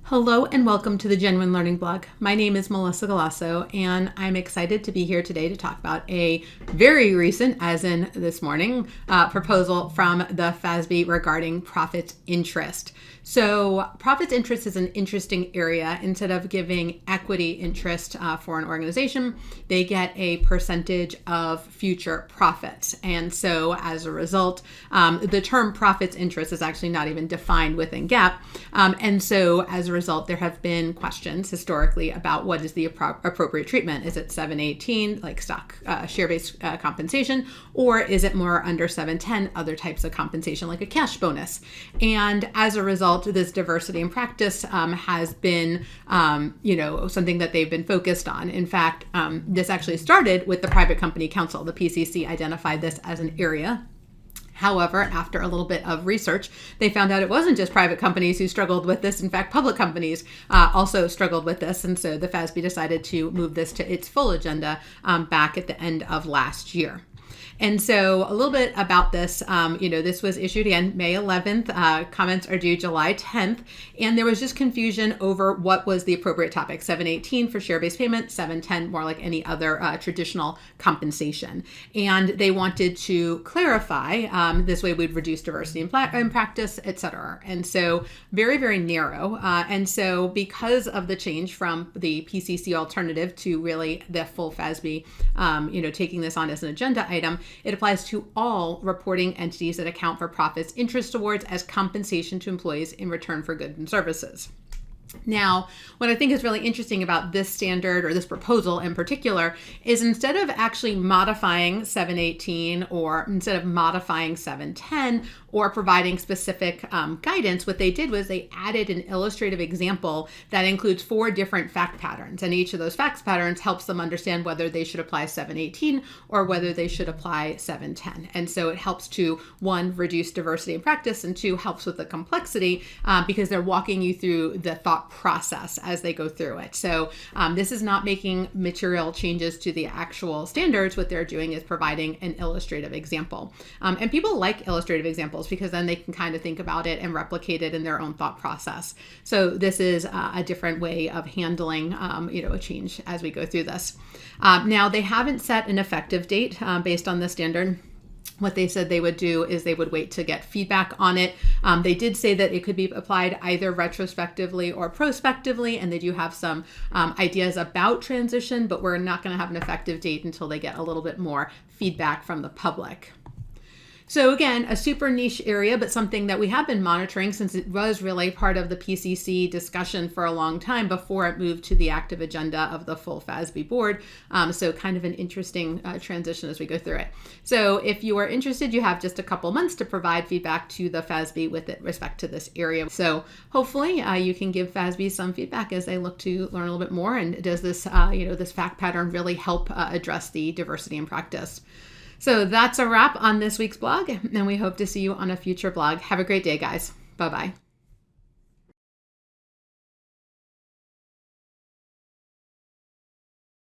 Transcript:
Hello and welcome to the Genuine Learning Blog. My name is Melisa Galasso and I'm excited to be here today to talk about a very recent, as in this morning, proposal from the FASB regarding profits interest. So profits interest is an interesting area. Instead of giving equity interest for an organization, they get a percentage of future profits. And so as a result, the term profits interest is actually not even defined within GAAP. And so as a result, there have been questions historically about what is the appropriate treatment. Is it 718, like stock share-based compensation, or is it more under 710, other types of compensation like a cash bonus? And as a result, this diversity in practice has been, something that they've been focused on. In fact, this actually started with the Private Company Council. The PCC identified this as an area. However, after a little bit of research, they found out it wasn't just private companies who struggled with this. In fact, public companies also struggled with this. And so the FASB decided to move this to its full agenda back at the end of last year. And so a little bit about this, this was issued again May 11th. Comments are due July 10th. And there was just confusion over what was the appropriate topic. 718 for share-based payment, 710 more like any other traditional compensation. And they wanted to clarify, this way we'd reduce diversity in practice, et cetera. And so very, very narrow. And so because of the change from the PCC alternative to really the full FASB, taking this on as an agenda item, it applies to all reporting entities that account for profits interest awards as compensation to employees in return for goods and services. Now, what I think is really interesting about this standard or this proposal in particular is instead of actually modifying 718 or instead of modifying 710 or providing specific guidance, what they did was they added an illustrative example that includes 4 different fact patterns. And each of those fact patterns helps them understand whether they should apply 718 or whether they should apply 710. And so it helps to, 1, reduce diversity in practice, and 2, helps with the complexity because they're walking you through the thought process as they go through it. So this is not making material changes to the actual standards. What they're doing is providing an illustrative example. And people like illustrative examples because then they can kind of think about it and replicate it in their own thought process. So this is a different way of handling, a change as we go through this. Now, they haven't set an effective date based on the standard. What they said they would do is they would wait to get feedback on it. They did say that it could be applied either retrospectively or prospectively, and they do have some ideas about transition, but we're not going to have an effective date until they get a little bit more feedback from the public. So again, a super niche area, but something that we have been monitoring since it was really part of the PCC discussion for a long time before it moved to the active agenda of the full FASB board. So kind of an interesting transition as we go through it. So if you are interested, you have just a couple months to provide feedback to the FASB with respect to this area. So hopefully you can give FASB some feedback as they look to learn a little bit more. And does this, this fact pattern really help address the diversity in practice? So that's a wrap on this week's blog, and we hope to see you on a future blog. Have a great day, guys. Bye-bye.